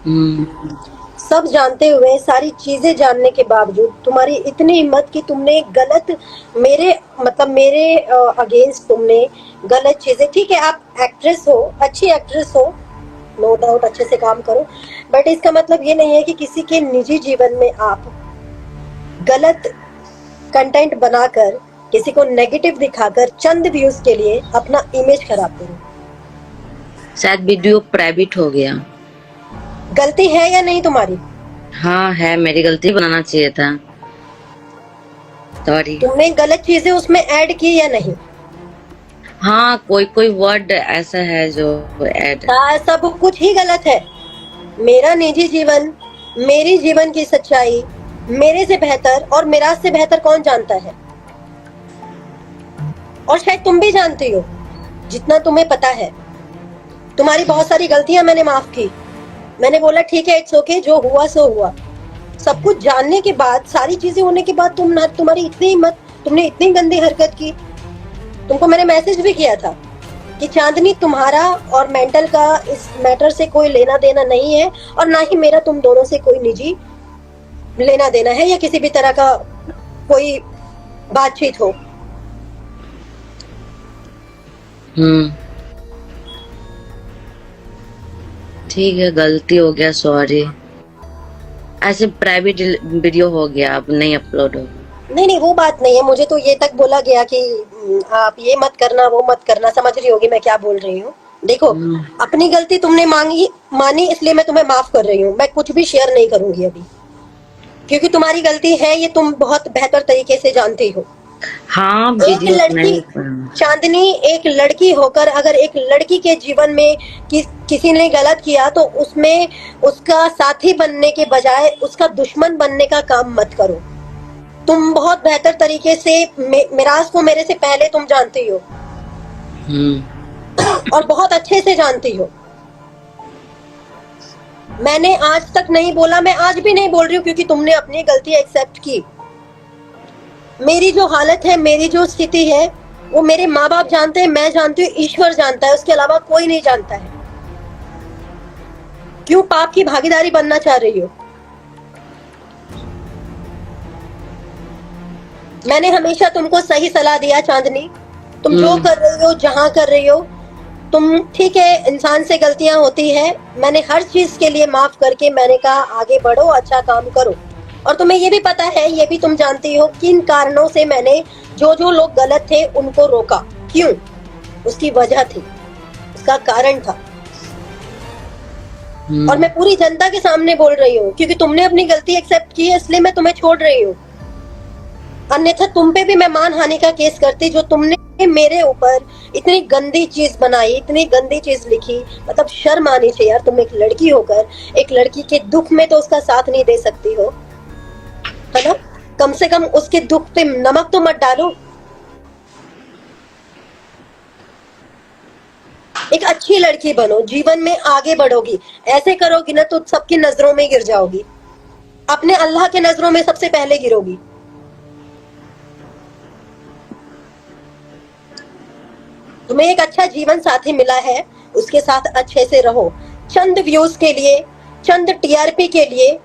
हम्म। सब जानते हुए, सारी चीजें जानने के बावजूद तुम्हारी इतनी हिम्मत कि तुमने गलत, मेरे मतलब मेरे अगेंस्ट तुमने गलत चीजें, ठीक है आप एक्ट्रेस हो, अच्छी एक्ट्रेस हो, नो डाउट अच्छे से काम करो, बट इसका मतलब ये नहीं है कि किसी के निजी जीवन में आप गलत कंटेंट बनाकर, किसी को नेगेटिव दिखाकर चंद व्यूज के लिए अपना इमेज खराब करो। शायद वीडियो प्राइवेट हो गया। गलती है या नहीं तुम्हारी? हाँ है, मेरी गलती, बनाना चाहिए था, सॉरी। तुमने गलत चीजें उसमें ऐड की या नहीं? हाँ, कोई कोई वर्ड ऐसा है जो ऐड। सब कुछ ही गलत है। मेरा निजी जीवन, मेरी जीवन की सच्चाई मेरे से बेहतर और मेरा से बेहतर कौन जानता है? और शायद तुम भी जानती हो, जितना तुम्हें पता है। तुम्हारी बहुत सारी गलतियां मैंने माफ की, मैंने बोला ठीक है इट्स ओके, जो हुआ सो हुआ। सब कुछ जानने के बाद, सारी चीजें होने के बाद तुम्हारी इतनी हिम्मत, तुमने इतनी गंदी हरकत की। तुमको मैंने मैसेज भी किया था कि चांदनी, तुम्हारा और मेंटल का इस मैटर से कोई लेना देना नहीं है, और ना ही मेरा तुम दोनों से कोई निजी लेना देना है या किसी भी तरह का कोई बातचीत हो। ठीक है, गलती हो गया, सॉरी। ऐसे प्राइवेट वीडियो हो गया, अब नहीं अपलोड होगा। नहीं नहीं, वो बात नहीं है। मुझे तो ये तक बोला गया कि आप ये मत करना, वो मत करना। समझ रही होगी मैं क्या बोल रही हूँ। देखो, अपनी गलती तुमने मानी, इसलिए मैं तुम्हें माफ कर रही हूँ। मैं कुछ भी शेयर नहीं करूंगी अभी, क्योंकि तुम्हारी गलती है, ये तुम बहुत बेहतर तरीके से जानती हो। हाँ, एक लड़की, चांदनी, एक लड़की होकर अगर एक लड़की के जीवन में किसी ने गलत किया तो उसमें उसका साथी बनने के बजाय उसका दुश्मन बनने का काम मत करो। तुम बहुत बेहतर तरीके से मिराज को मेरे से पहले तुम जानती हो, और बहुत अच्छे से जानती हो। मैंने आज तक नहीं बोला, मैं आज भी नहीं बोल रही हूँ, क्योंकि तुमने अपनी गलती एक्सेप्ट की। मेरी जो हालत है, मेरी जो स्थिति है, वो मेरे माँ बाप जानते हैं, मैं जानती हूँ, ईश्वर जानता है, उसके अलावा कोई नहीं जानता है। क्यों पाप की भागीदारी बनना चाह रही हो? मैंने हमेशा तुमको सही सलाह दिया चांदनी। तुम जो कर रही हो, जहां कर रही हो, तुम ठीक है, इंसान से गलतियां होती है। मैंने हर चीज के लिए माफ करके मैंने कहा आगे बढ़ो, अच्छा काम करो। और तुम्हें ये भी पता है, ये भी तुम जानती हो किन कारणों से मैंने जो लोग गलत थे उनको रोका। क्यों? उसकी वजह थी, उसका कारण था। और मैं पूरी जनता के सामने बोल रही हूँ, क्योंकि तुमने अपनी गलती एक्सेप्ट की है, इसलिए मैं तुम्हें छोड़ रही हूँ। अन्यथा तुम पे भी मैं मानहानि का केस करती, जो तुमने मेरे ऊपर इतनी गंदी चीज बनाई, इतनी गंदी चीज लिखी। मतलब शर्म आनी चाहिए यार। तुम एक लड़की होकर एक लड़की के दुख में तो उसका साथ नहीं दे सकती हो, है ना? कम से कम उसके दुख पे नमक तो मत डालो। एक अच्छी लड़की बनो, जीवन में आगे बढ़ोगी। ऐसे करोगी ना तो सबकी नजरों में गिर जाओगी, अपने अल्लाह के नजरों में सबसे पहले गिरोगी। तुम्हें एक अच्छा जीवन साथी मिला है, उसके साथ अच्छे से रहो। चंद व्यूज के लिए, चंद टीआरपी के लिए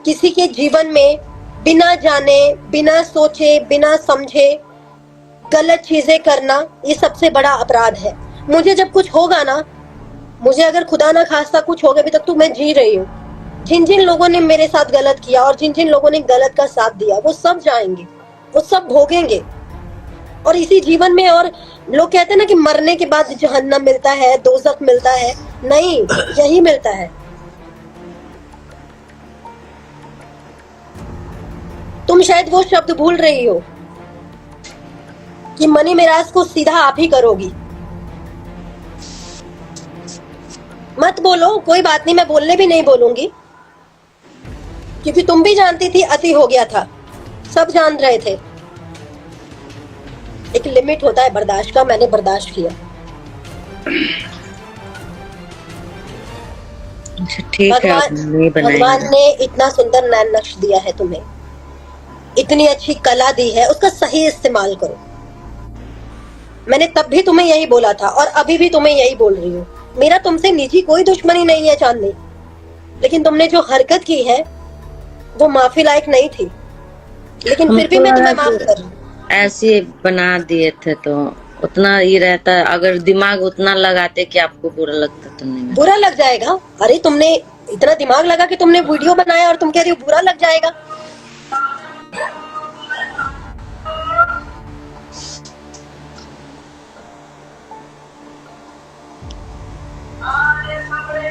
किसी के जीवन में बिना जाने, बिना सोचे, बिना समझे गलत चीजें करना, ये सबसे बड़ा अपराध है। मुझे जब कुछ होगा ना, मुझे अगर खुदा ना खास्ता कुछ हो गया, अभी तक तो मैं जी रही हूँ। जिन जिन लोगों ने मेरे साथ गलत किया और जिन जिन लोगों ने गलत का साथ दिया, वो सब जाएंगे, वो सब भोगेंगे। और इसी जीवन में, और लोग कहते हैं ना कि मरने के बाद जहन्नम मिलता है, दोज़ख मिलता है, नहीं, यही मिलता है। तुम शायद वो शब्द भूल रही हो कि मनी मिराज को सीधा आप ही करोगी। मत बोलो, कोई बात नहीं, मैं बोलने भी नहीं बोलूंगी, क्योंकि तुम भी जानती थी अति हो गया था, सब जान रहे थे। एक लिमिट होता है बर्दाश्त का, मैंने बर्दाश्त किया। ठीक है, भगवान ने इतना सुंदर नैन नक्श दिया है तुम्हें, इतनी अच्छी कला दी है, उसका सही इस्तेमाल करो। मैंने तब भी तुम्हें यही बोला था और अभी भी तुम्हें यही बोल रही हूँ। मेरा तुमसे निजी कोई दुश्मनी नहीं है चांदनी, लेकिन तुमने जो हरकत की है वो माफी लायक नहीं थी, लेकिन फिर भी मैं तुम्हें माफ कर रही हूँ। ऐसे बना दिए थे तो उतना ही रहता, अगर दिमाग उतना लगाते कि आपको बुरा लगता तो नहीं। बुरा लग जाएगा? अरे तुमने इतना दिमाग लगा कि तुमने वीडियो बनाया और तुम कह रही हो बुरा लग जाएगा।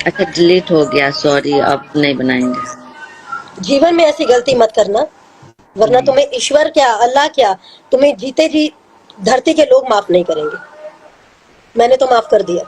अच्छा डिलीट हो गया, सॉरी, अब नहीं बनाएंगे। जीवन में ऐसी गलती मत करना, वरना तुम्हें ईश्वर क्या, अल्लाह क्या, तुम्हें जीते जी धरती के लोग माफ नहीं करेंगे। मैंने तो माफ कर दिया।